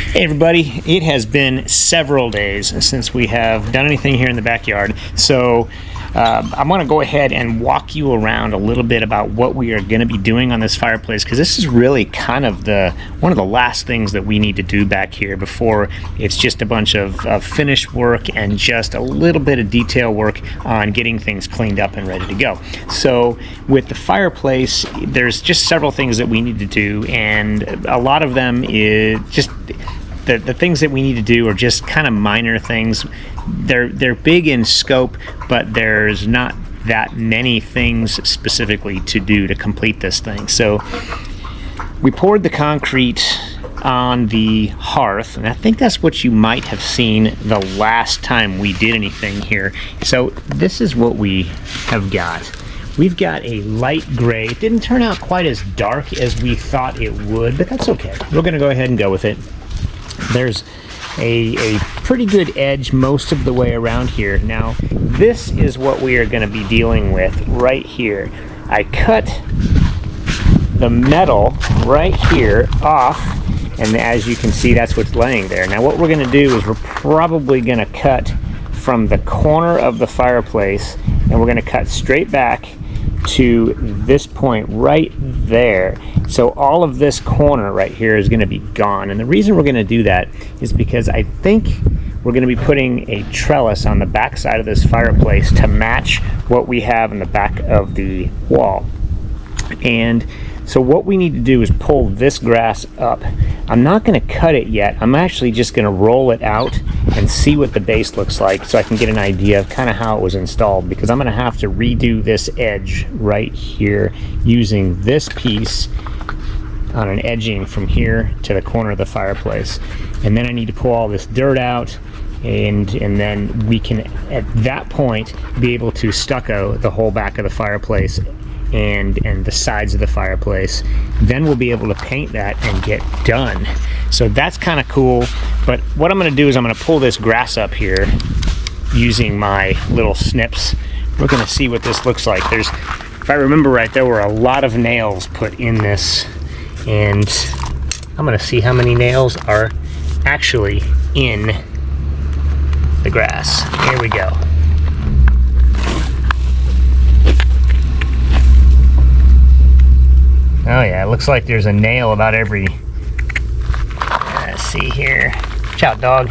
Hey everybody, it has been several days since we have done anything here in the backyard, so I'm going to go ahead and walk you around a little bit about what we are going to be doing on this fireplace, because this is really kind of one of the last things that we need to do back here before it's just a bunch of finished work and just a little bit of detail work on getting things cleaned up and ready to go. So with the fireplace, there's just several things that we need to do, and a lot of them is just the things that we need to do are just kind of minor things. They're big in scope, but there's not that many things specifically to do to complete this thing. So we poured the concrete on the hearth, and I think that's what you might have seen the last time we did anything here. So this is what we have got. We've got a light gray. It didn't turn out quite as dark as we thought it would, but that's okay. We're going to go ahead and go with it. There's a pretty good edge most of the way around here. Now, this is what we are going to be dealing with right here. I cut the metal right here off, and as you can see, that's what's laying there. Now, what we're going to do is we're probably going to cut from the corner of the fireplace, and we're going to cut straight back to this point right there. So all of this corner right here is going to be gone, and the reason we're going to do that is because I think we're going to be putting a trellis on the back side of this fireplace to match what we have in the back of the wall. And so what we need to do is pull this grass up. I'm not going to cut it yet. I'm actually just going to roll it out and see what the base looks like so I can get an idea of kind of how it was installed, because I'm going to have to redo this edge right here using this piece on an edging from here to the corner of the fireplace. And then I need to pull all this dirt out, and then we can at that point be able to stucco the whole back of the fireplace and the sides of the fireplace. Then we'll be able to paint that and get done. So that's kind of cool. But what I'm going to do is I'm going to pull this grass up here using my little snips. We're going to see what this looks like. If I remember right, there were a lot of nails put in this, and I'm going to see how many nails are actually in the grass. Here we go. Oh yeah, it looks like there's a nail about every, let's see here. Watch out, dog.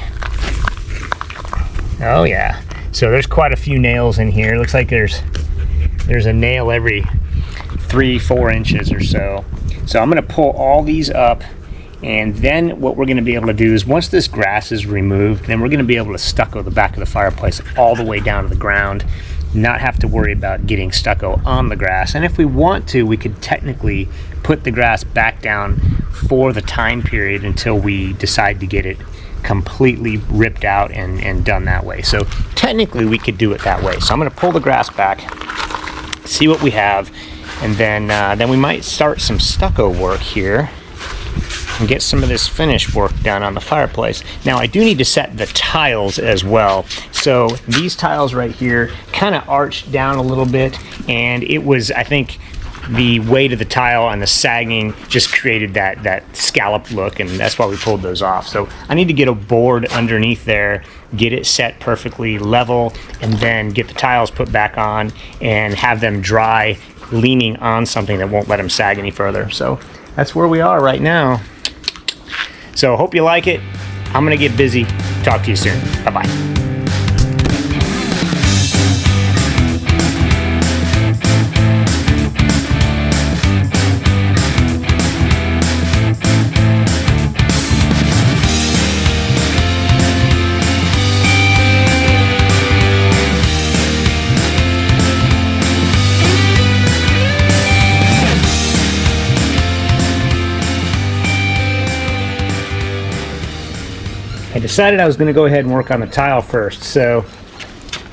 Oh yeah, so there's quite a few nails in here. It looks like there's a nail every 3-4 inches or so. So I'm gonna pull all these up, and then what we're gonna be able to do is once this grass is removed, then we're gonna be able to stucco the back of the fireplace all the way down to the ground, not have to worry about getting stucco on the grass. And if we want to, we could technically put the grass back down for the time period until we decide to get it completely ripped out and done that way. So technically we could do it that way. So I'm going to pull the grass back, see what we have, and then we might start some stucco work here and get some of this finish work done on the fireplace. Now I do need to set the tiles as well. So these tiles right here kind of arched down a little bit, and it was, I think, the weight of the tile and the sagging just created that scallop look, and that's why we pulled those off. So I need to get a board underneath there, get it set perfectly level, and then get the tiles put back on and have them dry, leaning on something that won't let them sag any further. So that's where we are right now. So hope you like it. I'm gonna get busy. Talk to you soon. Bye-bye. I decided I was going to go ahead and work on the tile first, so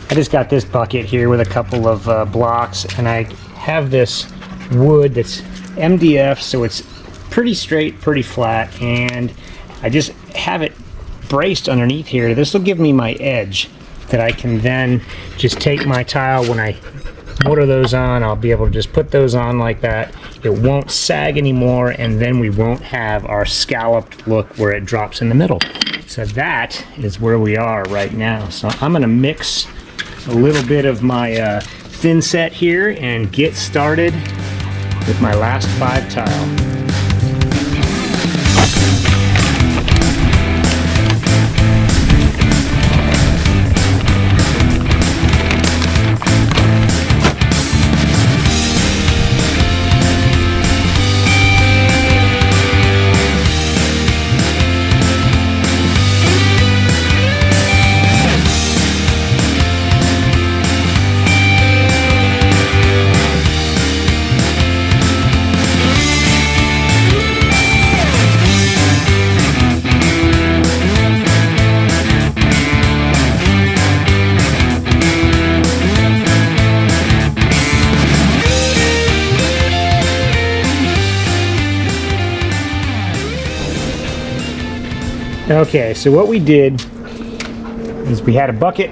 I just got this bucket here with a couple of blocks, and I have this wood that's MDF, so it's pretty straight, pretty flat, and I just have it braced underneath here. This will give me my edge that I can then just take my tile when I mortar those on, I'll be able to just put those on like that. It won't sag anymore, and then we won't have our scalloped look where it drops in the middle. So that is where we are right now. So I'm gonna mix a little bit of my thin set here and get started with my last 5 tile. Okay, so what we did is we had a bucket,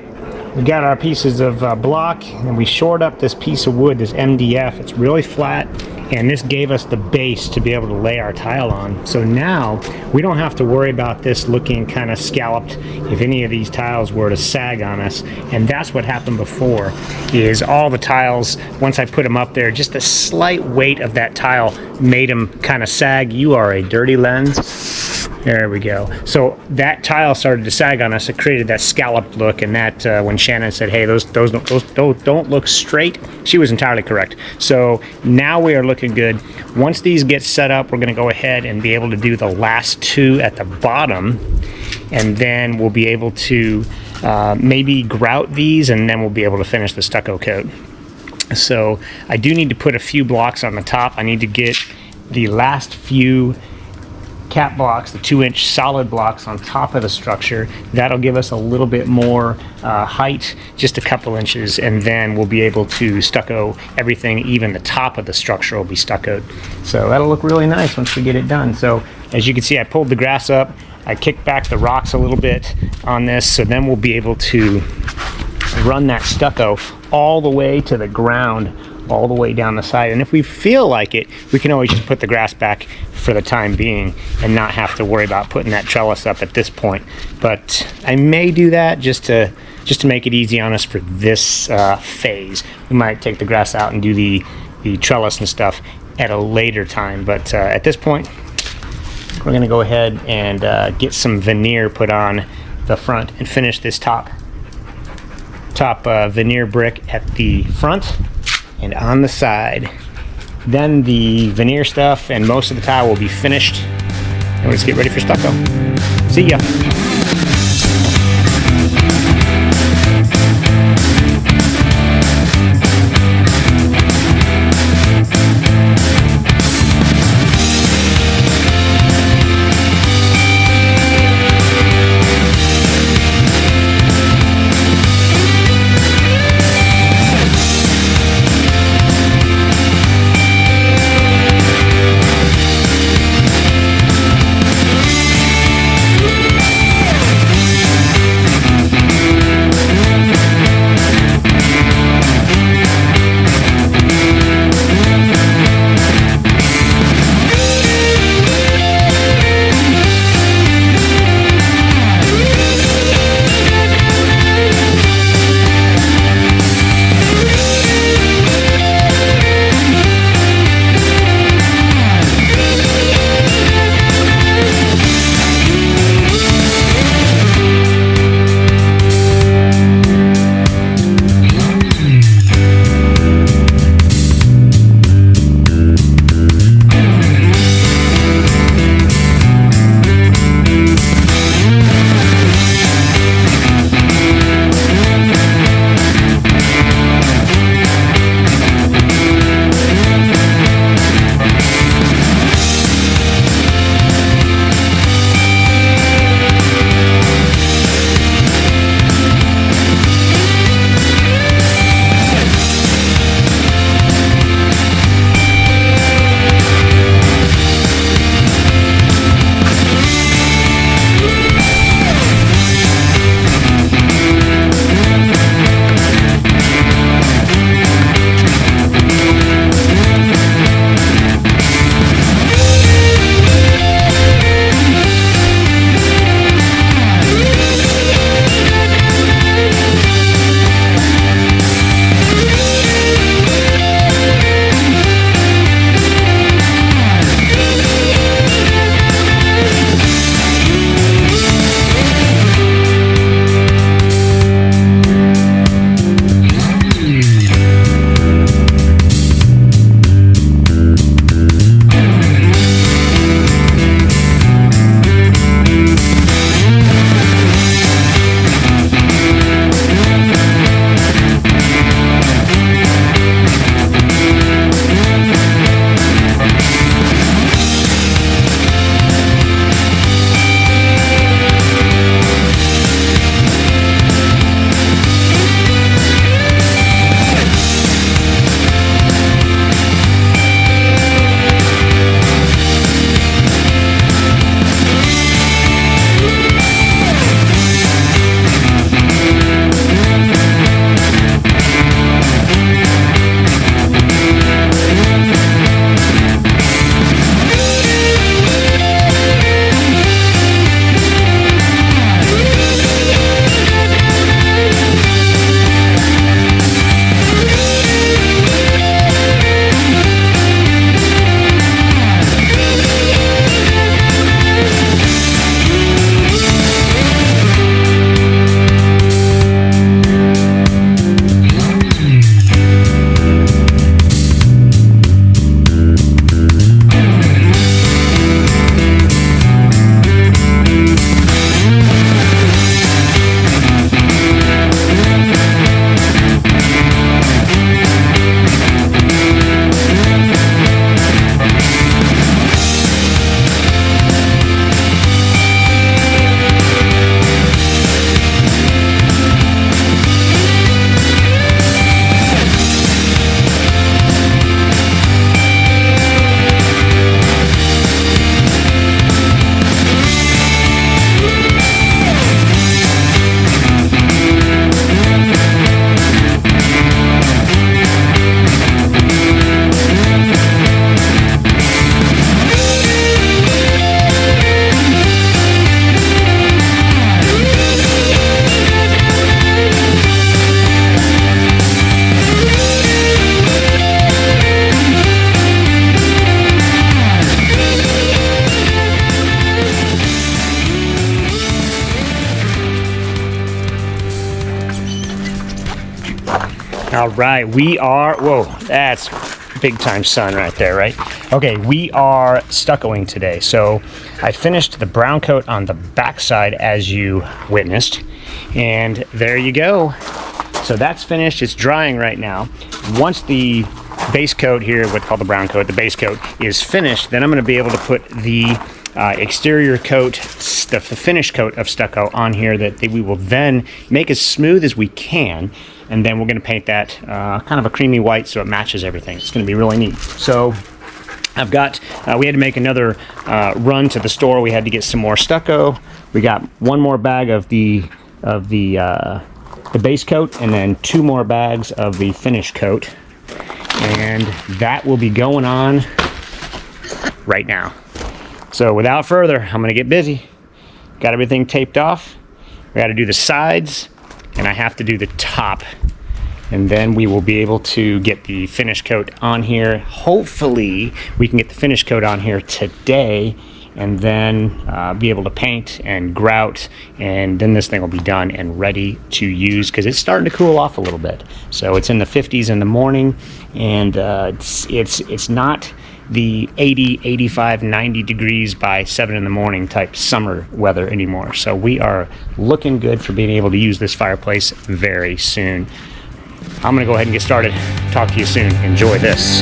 we got our pieces of block, and we shored up this piece of wood, this MDF. It's really flat, and this gave us the base to be able to lay our tile on. So now we don't have to worry about this looking kind of scalloped if any of these tiles were to sag on us. And that's what happened before, is all the tiles, once I put them up there, just the slight weight of that tile made them kind of sag. You are a dirty lens. There we go. So that tile started to sag on us. It created that scalloped look, and that when Shannon said, "Hey, those don't look straight," she was entirely correct. So now we are looking good. Once these get set up, we're going to go ahead and be able to do the last 2 at the bottom, and then we'll be able to maybe grout these, and then we'll be able to finish the stucco coat. So I do need to put a few blocks on the top. I need to get the last few cap blocks, the 2-inch solid blocks on top of the structure. That'll give us a little bit more height, just a couple inches, and then we'll be able to stucco everything. Even the top of the structure will be stuccoed. So that'll look really nice once we get it done. So as you can see, I pulled the grass up, I kicked back the rocks a little bit on this, so then we'll be able to run that stucco all the way to the ground, all the way down the side. And if we feel like it, we can always just put the grass back for the time being and not have to worry about putting that trellis up at this point. But I may do that just to make it easy on us for this phase. We might take the grass out and do the trellis and stuff at a later time. But at this point, we're going to go ahead and get some veneer put on the front and finish this top veneer brick at the front and on the side. Then the veneer stuff and most of the tile will be finished, and we'll just get ready for stucco. See ya. All right, we are, whoa, that's big time sun right there, right? Okay, we are stuccoing today. So I finished the brown coat on the backside as you witnessed, and there you go. So that's finished, it's drying right now. Once the base coat here, what's called the brown coat, the base coat is finished, then I'm gonna be able to put the exterior coat, the finish coat of stucco on here that we will then make as smooth as we can, and then we're going to paint that kind of a creamy white so it matches everything. It's going to be really neat. So I've got, we had to make another run to the store. We had to get some more stucco. We got one more bag of the base coat, and then 2 more bags of the finish coat, and that will be going on right now. So without further, I'm gonna get busy. Got everything taped off. We gotta do the sides, and I have to do the top. And then we will be able to get the finish coat on here. Hopefully, we can get the finish coat on here today, and then be able to paint and grout, and then this thing will be done and ready to use, because it's starting to cool off a little bit. So it's in the 50s in the morning, and it's not the 80, 85, 90 degrees by 7 in the morning type summer weather anymore. So we are looking good for being able to use this fireplace very soon. I'm gonna go ahead and get started. Talk to you soon. Enjoy this.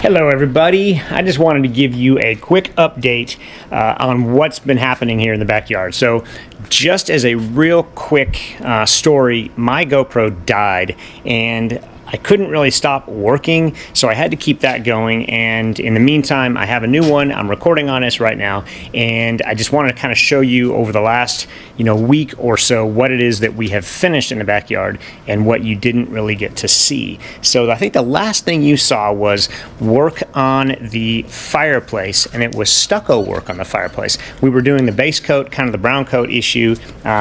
Hello everybody, I just wanted to give you a quick update on what's been happening here in the backyard. So just as a real quick story, my GoPro died and I couldn't really stop working, so I had to keep that going, and in the meantime I have a new one. I'm recording on this right now, and I just wanted to kind of show you over the last week or so what it is that we have finished in the backyard and what you didn't really get to see. So I think the last thing you saw was work on the fireplace, and it was stucco work on the fireplace. We were doing the base coat, kind of the brown coat issue.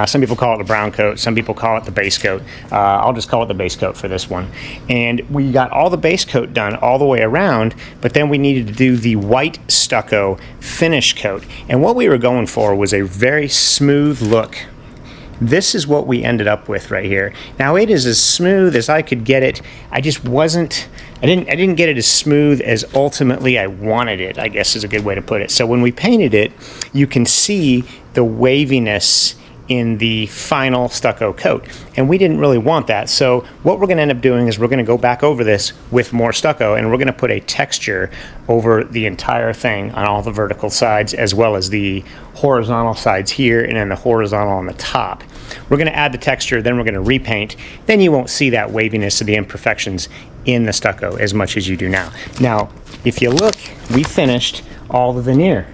Some people call it the brown coat, some people call it the base coat. I'll just call it the base coat for this one. And we got all the base coat done all the way around, but then we needed to do the white stucco finish coat. And what we were going for was a very smooth look. This is what we ended up with right here. Now it is as smooth as I could get it. I didn't get it as smooth as ultimately I wanted it, I guess is a good way to put it. So when we painted it, you can see the waviness in the final stucco coat, and we didn't really want that. So what we're going to end up doing is we're going to go back over this with more stucco, and we're going to put a texture over the entire thing on all the vertical sides, as well as the horizontal sides here, and then the horizontal on the top. We're going to add the texture, then we're going to repaint. Then you won't see that waviness of the imperfections in the stucco as much as you do now. Now, if you look, we finished all the veneer.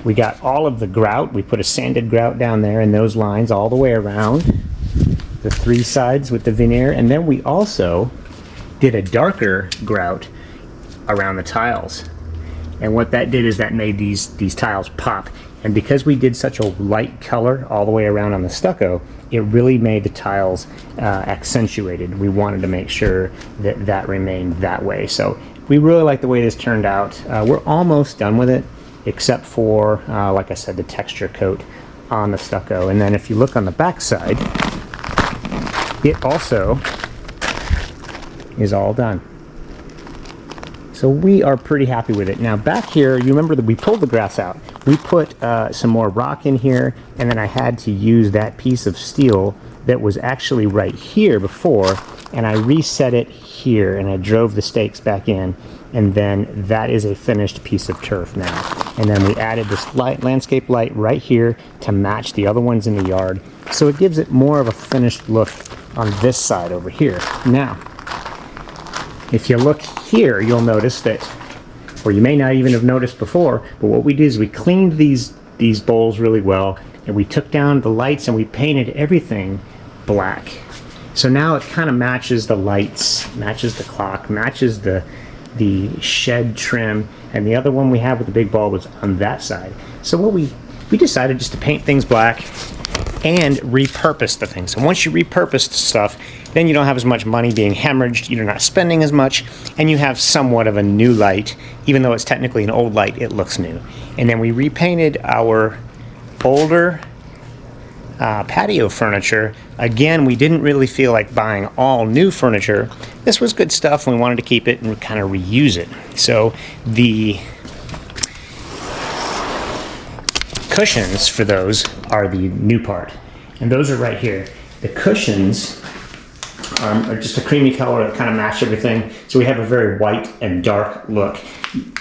We got all of the grout. We put a sanded grout down there in those lines all the way around the three sides with the veneer. And then we also did a darker grout around the tiles. And what that did is that made these tiles pop. And because we did such a light color all the way around on the stucco, it really made the tiles accentuated. We wanted to make sure that that remained that way. So we really like the way this turned out. We're almost done with it, except for, like I said, the texture coat on the stucco. And then if you look on the back side, it also is all done. So we are pretty happy with it. Now back here, you remember that we pulled the grass out. We put some more rock in here, and then I had to use that piece of steel that was actually right here before, and I reset it here, and I drove the stakes back in, and then that is a finished piece of turf now. And then we added this landscape light right here to match the other ones in the yard, so it gives it more of a finished look on this side over here. Now, if you look here, you'll notice that, or you may not even have noticed before, but what we did is we cleaned these bowls really well, and we took down the lights and we painted everything black. So now it kind of matches the lights, matches the clock, matches the shed trim, and the other one we have with the big bulb was on that side. So what we decided just to paint things black and repurpose the things. And once you repurpose the stuff, then you don't have as much money being hemorrhaged, you're not spending as much, and you have somewhat of a new light. Even though it's technically an old light, it looks new. And then we repainted our older patio furniture. Again, we didn't really feel like buying all new furniture. This was good stuff, and we wanted to keep it and kind of reuse it. So the cushions for those are the new part, and those are right here. The cushions are just a creamy color that kind of match everything, so we have a very white and dark look.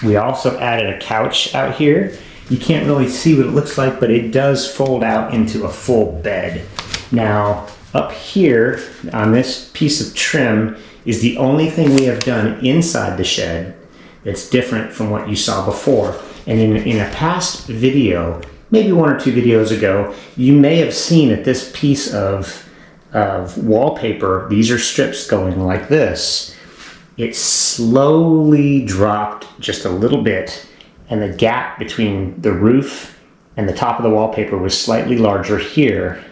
We also added a couch out here. You can't really see what it looks like, but it does fold out into a full bed. Now, up here on this piece of trim is the only thing we have done inside the shed that's different from what you saw before. And in a past video, maybe one or two videos ago, you may have seen that this piece of wallpaper, these are strips going like this, it slowly dropped just a little bit, and the gap between the roof and the top of the wallpaper was slightly larger here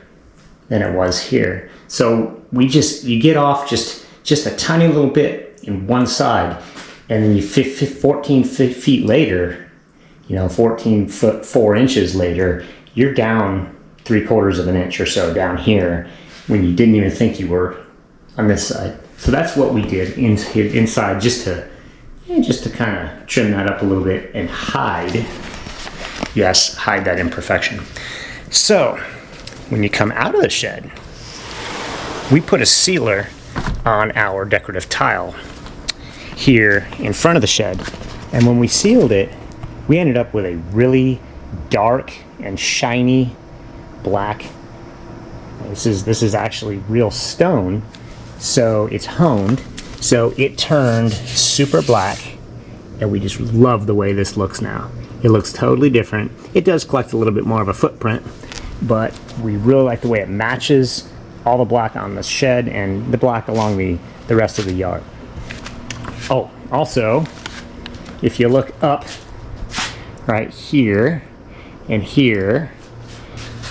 than it was here. So you get off just a tiny little bit in one side, and then 14 feet later, 14 foot 4 inches later, you're down 3/4 of an inch or so down here when you didn't even think you were on this side. So that's what we did inside, just to kind of trim that up a little bit and hide that imperfection. So when you come out of the shed, we put a sealer on our decorative tile here in front of the shed, and when we sealed it, we ended up with a really dark and shiny black. This is actually real stone, so it's honed, so it turned super black, and we just love the way this looks now. It looks totally different. It does collect a little bit more of a footprint, but we really like the way it matches all the black on the shed and the black along the rest of the yard. Oh, also, if you look up right here and here,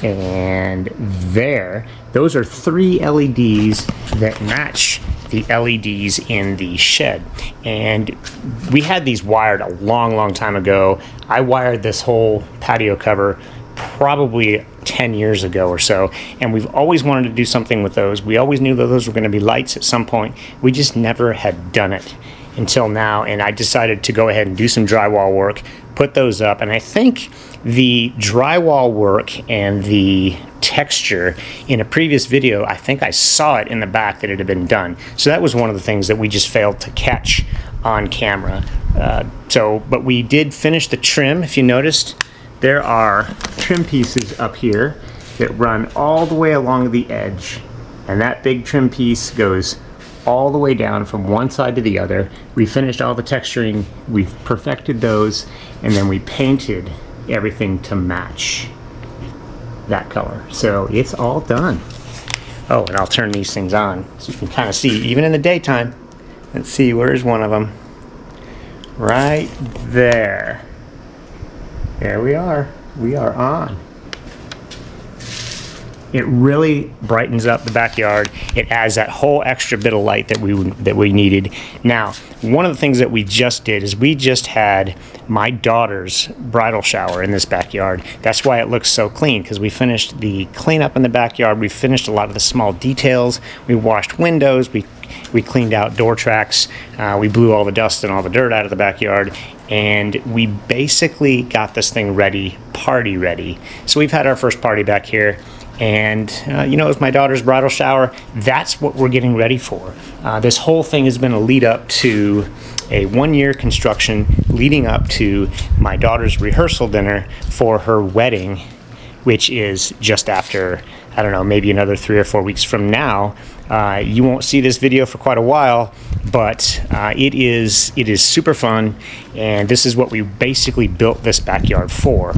And there, those are 3 LEDs that match the LEDs in the shed. And we had these wired a long time ago. I wired this whole patio cover probably 10 years ago or so, and we've always wanted to do something with those. We always knew that those were going to be lights at some point. We just never had done it until now, and I decided to go ahead and do some drywall work, put those up, and I think the drywall work and the texture in a previous video, I think I saw it in the back that it had been done. So that was one of the things that we just failed to catch on camera. But we did finish the trim. If you noticed, there are trim pieces up here that run all the way along the edge, and that big trim piece goes all the way down from one side to the other. We finished all the texturing, we've perfected those, and then we painted everything to match that color. So it's all done. Oh, and I'll turn these things on so you can kind of see, even in the daytime. Let's see, where's one of them? Right there. There we are. We are on. It really brightens up the backyard. It adds that whole extra bit of light that we needed. Now, one of the things that we just did is we just had my daughter's bridal shower in this backyard. That's why it looks so clean, because we finished the cleanup in the backyard. We finished a lot of the small details. We washed windows. We cleaned out door tracks. We blew all the dust and all the dirt out of the backyard. And we basically got this thing ready, party ready. So we've had our first party back here. And you know, with my daughter's bridal shower, that's what we're getting ready for. This whole thing has been a lead up to a 1-year construction leading up to my daughter's rehearsal dinner for her wedding, which is just after, I don't know, maybe another 3 or 4 weeks from now. You won't see this video for quite a while, but it is super fun, and this is what we basically built this backyard for.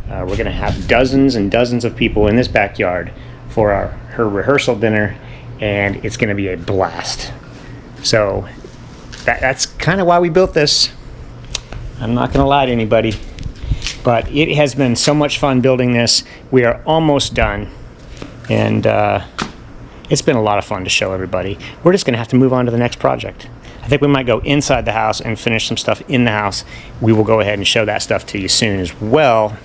We're going to have dozens and dozens of people in this backyard for her rehearsal dinner, and it's going to be a blast. So that's kind of why we built this. I'm not going to lie to anybody, but it has been so much fun building this. We are almost done, and it's been a lot of fun to show everybody. We're just going to have to move on to the next project. I think we might go inside the house and finish some stuff in the house. We will go ahead and show that stuff to you soon as well.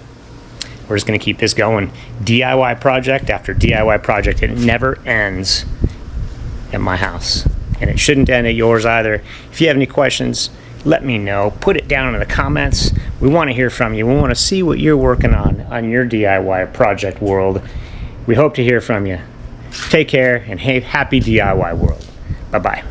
We're just going to keep this going. DIY project after DIY project. It never ends at my house. And it shouldn't end at yours either. If you have any questions, let me know. Put it down in the comments. We want to hear from you. We want to see what you're working on your DIY project world. We hope to hear from you. Take care, and hey, happy DIY world. Bye-bye.